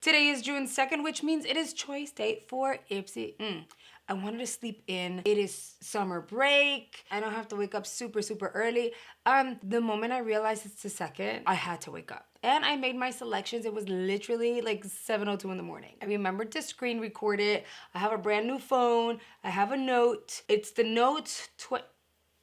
Today is June 2nd, which means it is choice day for Ipsy. I wanted to sleep in. It is summer break. I don't have to wake up super, super early. The moment I realized it's the 2nd, I had to wake up. And I made my selections. It was literally like 7:02 in the morning. I remembered to screen record it. I have a brand new phone. I have a Note. It's the Note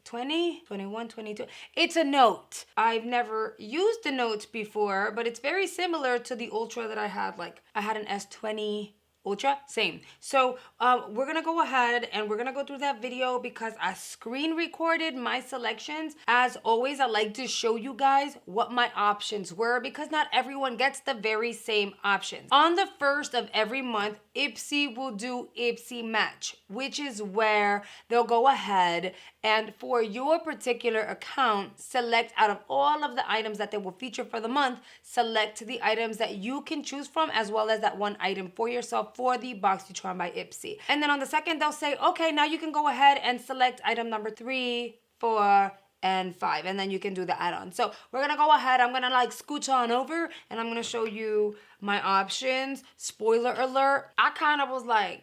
20, 21, 22. It's a Note. I've never used the Note before, but it's very similar to the Ultra that I had. Like, I had an S20 Ultra, same. So we're gonna go ahead and we're gonna go through that video because I screen recorded my selections. As always, I like to show you guys what my options were because not everyone gets the very same options. On the 1st of every month, Ipsy will do Ipsy Match, which is where they'll go ahead and for your particular account, select out of all of the items that they will feature for the month, select the items that you can choose from as well as that one item for yourself for the Boxycharm by Ipsy. And then on the 2nd, they'll say, okay, now you can go ahead and select item number 3, 4, and 5, and then you can do the add-on. So we're gonna go ahead, I'm gonna like scooch on over and I'm gonna show you my options. Spoiler alert, I kind of was like,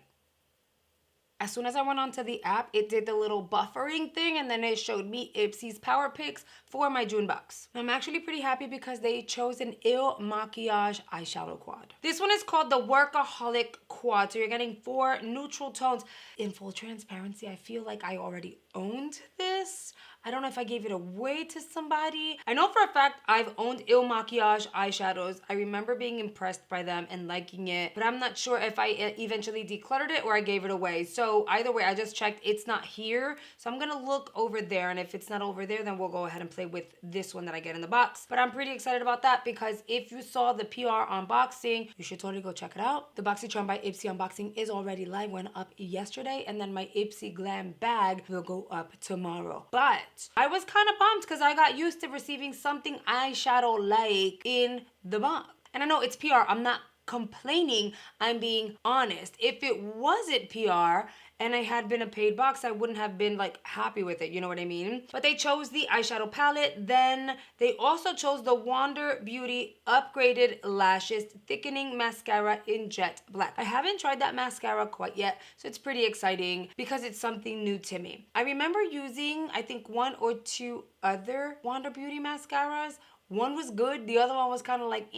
as soon as I went onto the app, it did the little buffering thing and then it showed me Ipsy's power picks for my June box. I'm actually pretty happy because they chose an Il Maquillage eyeshadow quad. This one is called the Workaholic Quad. So you're getting 4 neutral tones. In full transparency, I feel like I already owned this. I don't know if I gave it away to somebody. I know for a fact I've owned Il Maquillage eyeshadows. I remember being impressed by them and liking it, but I'm not sure if I eventually decluttered it or I gave it away. So either way, I just checked, it's not here. So I'm gonna look over there, and if it's not over there, then we'll go ahead and play with this one that I get in the box. But I'm pretty excited about that because if you saw the PR unboxing, you should totally go check it out. The Boxycharm by Ipsy unboxing is already live, went up yesterday, and then my Ipsy Glam bag will go up tomorrow. But I was kind of pumped because I got used to receiving something eyeshadow-like in the box. And I know it's PR. I'm not complaining. I'm being honest. If it wasn't PR and I had been a paid box, I wouldn't have been like happy with it. You know what I mean? But they chose the eyeshadow palette. Then they also chose the Wander Beauty Upgraded Lashes Thickening Mascara in Jet Black. I haven't tried that mascara quite yet, so it's pretty exciting because it's something new to me. I remember using, I think, 1 or 2 other Wander Beauty mascaras. One was good. The other one was kind of like,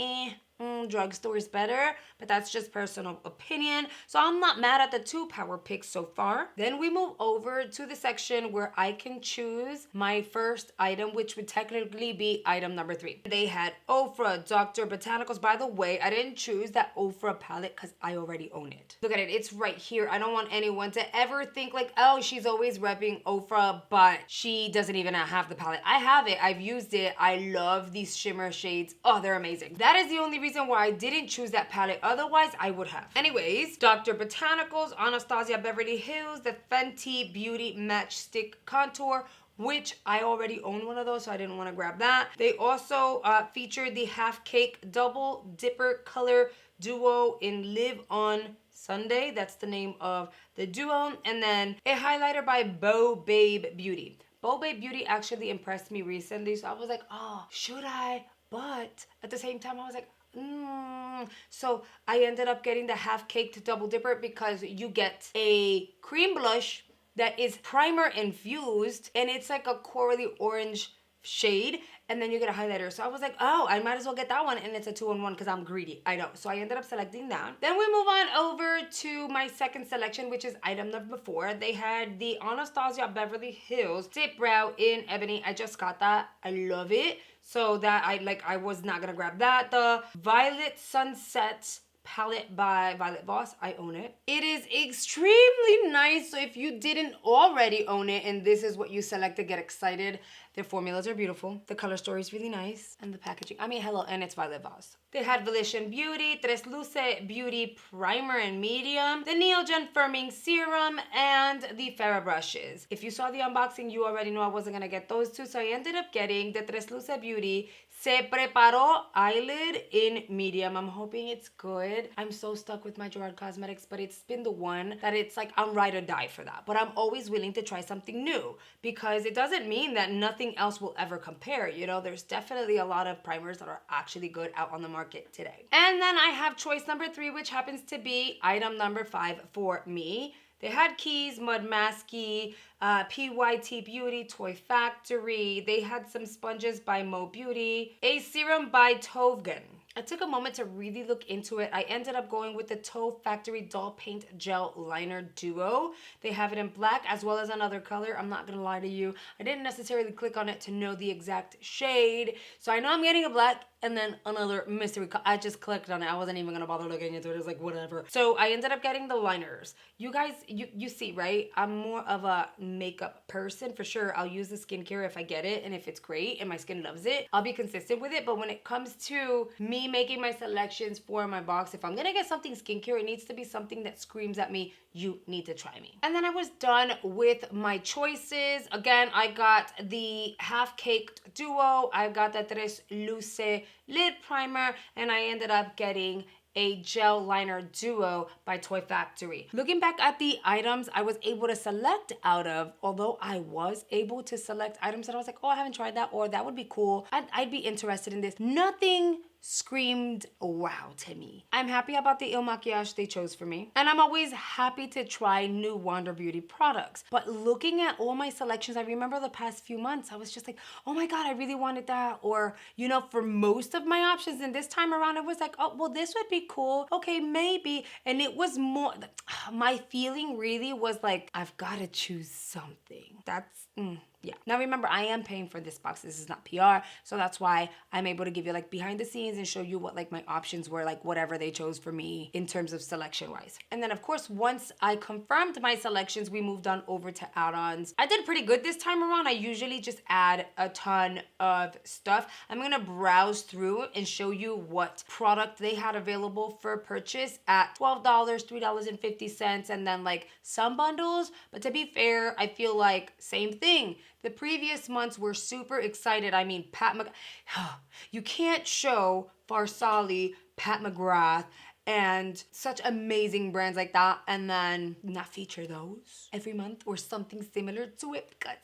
drugstore is better, but that's just personal opinion. So I'm not mad at the 2 power picks so far. Then we move over to the section where I can choose my first item, which would technically be item number 3. They had Ofra Dr. Botanicals. By the way, I didn't choose that Ofra palette because I already own it. Look at it, it's right here. I don't want anyone to ever think like, oh, she's always repping Ofra, but she doesn't even have the palette. I have it, I've used it. I love these shimmer shades. Oh, they're amazing. That is the only reason why I didn't choose that palette. Otherwise, I would have. Anyways, Dr. Botanicals, Anastasia Beverly Hills, the Fenty Beauty Matchstick Contour, which I already own one of those, so I didn't want to grab that. They also featured the Half Cake Double Dipper Color Duo in Live On Sunday. That's the name of the duo. And then a highlighter by Bo Babe Beauty. Bo Babe Beauty actually impressed me recently, so I was like, oh, should I? But at the same time, I was like, So I ended up getting the Half Caked Double Dipper because you get a cream blush that is primer infused and it's like a corally orange shade, and then you get a highlighter. So I was like, oh, I might as well get that one, and it's a 2-in-1 because I'm greedy. I know. So I ended up selecting that. Then we move on over to my second selection, which is item number 4. They had the Anastasia Beverly Hills Dip Brow in Ebony. I just got that. I love it. So that I was not gonna grab that. The Violet Sunset palette by Violet Voss. I own it. It is extremely nice. So if you didn't already own it and this is what you selected, get excited. Their formulas are beautiful. The color story is really nice. And the packaging, I mean, hello, and it's Violet Voss. They had Volition Beauty, Tres Luce Beauty Primer in Medium, the Neogen Firming Serum, and the Farrah brushes. If you saw the unboxing, you already know I wasn't gonna get those 2, so I ended up getting the Tres Luce Beauty Se Preparó eyelid in medium. I'm hoping it's good. I'm so stuck with my Gerard Cosmetics, but it's been the one that it's like I'm ride or die for that. But I'm always willing to try something new because it doesn't mean that nothing else will ever compare. You know, there's definitely a lot of primers that are actually good out on the market today. And then I have choice number 3, which happens to be item number 5 for me. They had Keys, Mud Masky, PYT Beauty, Toy Factory. They had some sponges by Mo Beauty, a serum by Tovgen. I took a moment to really look into it. I ended up going with the Toe Factory Doll Paint Gel Liner Duo. They have it in black as well as another color. I'm not gonna lie to you. I didn't necessarily click on it to know the exact shade. So I know I'm getting a black and then another mystery color. I just clicked on it. I wasn't even gonna bother looking into it. It was like, whatever. So I ended up getting the liners. You guys, you see, right? I'm more of a makeup person for sure. I'll use the skincare if I get it and if it's great and my skin loves it, I'll be consistent with it. But when it comes to me making my selections for my box, if I'm gonna get something skincare, it needs to be something that screams at me, you need to try me. And then I was done with my choices. Again, I got the Half Caked Duo, I got the Tres Luce Lid Primer, and I ended up getting a gel liner duo by Toy Factory. Looking back at the items I was able to select out of, although I was able to select items that I was like, oh, I haven't tried that, or that would be cool, I'd be interested in this. Nothing screamed wow to me. I'm happy about the Il Makiage they chose for me. And I'm always happy to try new Wander Beauty products. But looking at all my selections, I remember the past few months, I was just like, oh my God, I really wanted that. Or, you know, for most of my options, and this time around, it was like, oh, well, this would be cool. Okay, maybe. And it was more, my feeling really was like, I've got to choose something. That's, yeah. Now remember, I am paying for this box. This is not PR. So that's why I'm able to give you like behind the scenes and show you what like my options were, like whatever they chose for me in terms of selection wise. And then of course, once I confirmed my selections, we moved on over to add-ons. I did pretty good this time around. I usually just add a ton of stuff. I'm gonna browse through and show you what product they had available for purchase at $12, $3.50, and then like some bundles. But to be fair, I feel like same thing. The previous months were super excited. I mean, you can't show Farsali, Pat McGrath, and such amazing brands like that and then not feature those every month or something similar to it, because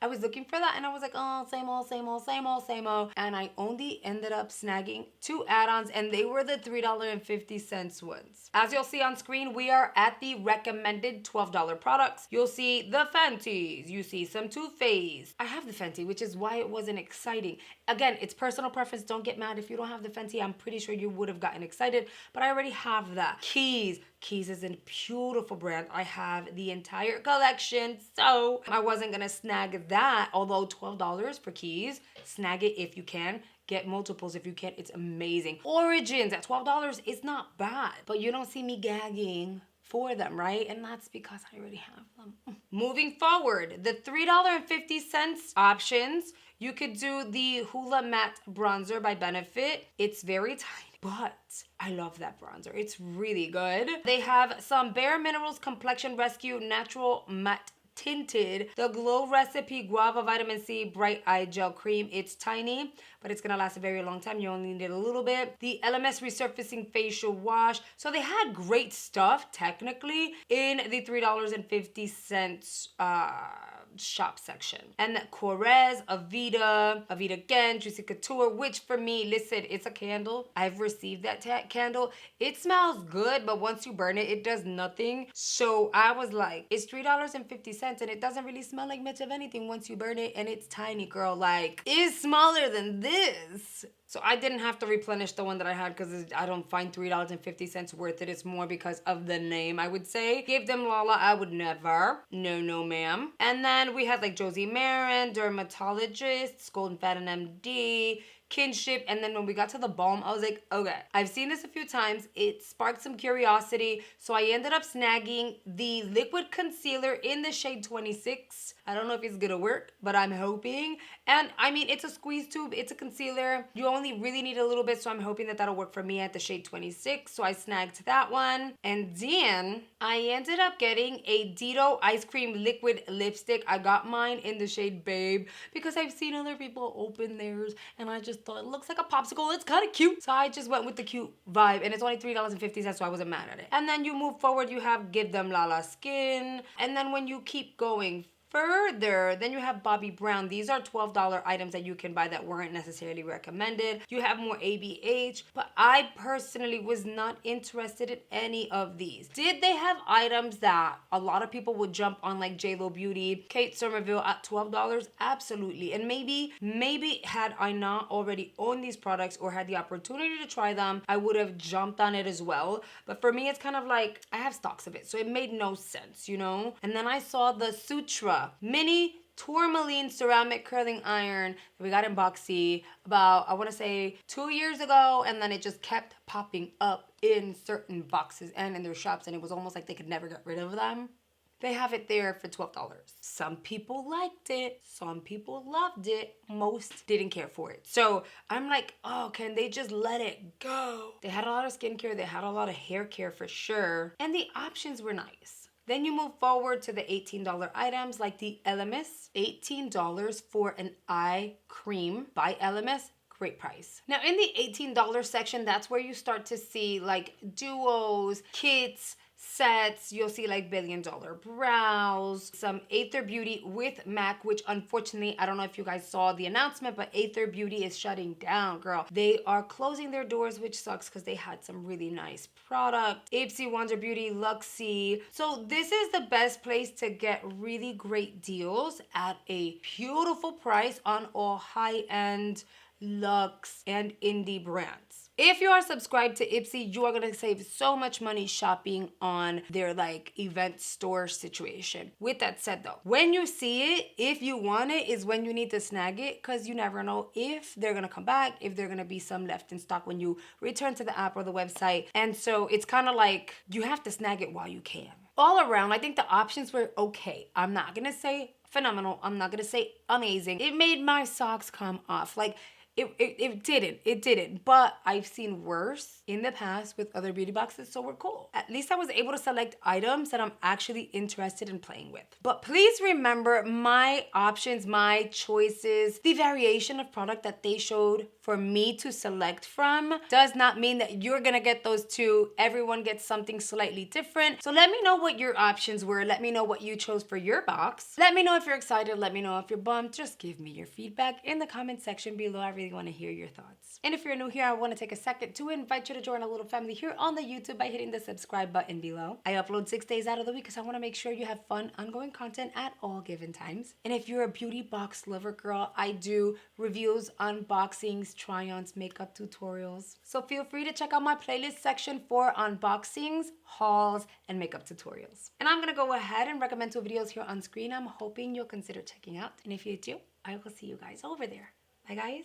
I was looking for that and I was like, oh, same old, same old, same old, same old. And I only ended up snagging 2 add-ons and they were the $3.50 ones. As you'll see on screen, we are at the recommended $12 products. You'll see the Fenties. You see some Too Faced. I have the Fenty, which is why it wasn't exciting. Again, it's personal preference. Don't get mad if you don't have the Fenty. I'm pretty sure you would have gotten excited, but I already have that. Keys. Keys is a beautiful brand. I have the entire collection, so I wasn't gonna snag that. Although $12 for Keys, snag it if you can. Get multiples if you can. It's amazing. Origins at $12 is not bad, but you don't see me gagging for them, right? And that's because I already have them. Moving forward, the $3.50 options, you could do the Hoola Matte Bronzer by Benefit. It's very tiny, but I love that bronzer. It's really good. They have some Bare Minerals Complexion Rescue Natural Matte Tinted, the Glow Recipe Guava Vitamin C Bright Eye Gel Cream. It's tiny, but it's gonna last a very long time. You only need a little bit. The LMS Resurfacing Facial Wash. So they had great stuff, technically, in the $3.50 shop section. And Corez, Avita again, Juicy Couture, which for me, listen, it's a candle. I've received that candle. It smells good, but once you burn it, it does nothing. So I was like, it's $3.50 and it doesn't really smell like much of anything once you burn it, and it's tiny, girl. Like, it's smaller than this. So I didn't have to replenish the one that I had because I don't find $3.50 worth it. It's more because of the name, I would say. Give them Lala, I would never. No, no, ma'am. And then we had like Josie Marin, Dermatologist, Golden Fatten MD, Kinship, and then when we got to the balm, I was like, okay, I've seen this a few times. It sparked some curiosity, so I ended up snagging the liquid concealer in the shade 26. I don't know if it's gonna work, but I'm hoping. And I mean, it's a squeeze tube, it's a concealer. You only really need a little bit, so I'm hoping that that'll work for me at the shade 26. So I snagged that one. And then I ended up getting a Dito Ice Cream Liquid Lipstick. I got mine in the shade Babe because I've seen other people open theirs and I just thought it looks like a popsicle. It's kind of cute. So I just went with the cute vibe, and it's only $3.50, so I wasn't mad at it. And then you move forward, you have Give Them Lala Skin. And then when you keep going further, then you have Bobbi Brown. These are $12 items that you can buy that weren't necessarily recommended. You have more ABH, but I personally was not interested in any of these. Did they have items that a lot of people would jump on, like JLo Beauty, Kate Somerville at $12? Absolutely. And maybe had I not already owned these products or had the opportunity to try them, I would have jumped on it as well. But for me, it's kind of like I have stocks of it, so it made no sense, you know? And then I saw the Sutra Mini Tourmaline Ceramic Curling Iron that we got in Boxy about, I want to say 2 years ago, and then it just kept popping up in certain boxes and in their shops, and it was almost like they could never get rid of them. They have it there for $12. Some people liked it, some people loved it, most didn't care for it. So I'm like, oh, can they just let it go? They had a lot of skincare, they had a lot of hair care for sure, and the options were nice. Then you move forward to the $18 items like the Elemis. $18 for an eye cream by Elemis. Great price. Now in the $18 section, that's where you start to see like duos, kits, sets. You'll see like $1 Billion Brows, some Aether Beauty with MAC, which unfortunately, I don't know if you guys saw the announcement, but Aether Beauty is shutting down, girl. They are closing their doors, which sucks because they had some really nice product. Ipsy, Wonder Beauty, Luxie. So this is the best place to get really great deals at a beautiful price on all high-end luxe and indie brands. If you are subscribed to Ipsy, you are going to save so much money shopping on their like event store situation. With that said though, when you see it, if you want it is when you need to snag it, because you never know if they're going to come back, if they're going to be some left in stock when you return to the app or the website. And so it's kind of like you have to snag it while you can. All around, I think the options were okay. I'm not going to say phenomenal. I'm not going to say amazing. It made my socks come off. Like, it didn't, but I've seen worse in the past with other beauty boxes, so we're cool. At least I was able to select items that I'm actually interested in playing with. But please remember my options, my choices, the variation of product that they showed for me to select from does not mean that you're gonna get those too. Everyone gets something slightly different. So let me know what your options were. Let me know what you chose for your box. Let me know if you're excited. Let me know if you're bummed. Just give me your feedback in the comment section below. I really want to hear your thoughts. And if you're new here, I want to take a second to invite you to join a little family here on the YouTube by hitting the subscribe button below. I upload 6 days out of the week because I want to make sure you have fun, ongoing content at all given times. And if you're a beauty box lover, girl, I do reviews, unboxings, try-ons, makeup tutorials. So feel free to check out my playlist section for unboxings, hauls, and makeup tutorials. And I'm going to go ahead and recommend 2 videos here on screen I'm hoping you'll consider checking out. And if you do, I will see you guys over there. Bye, guys.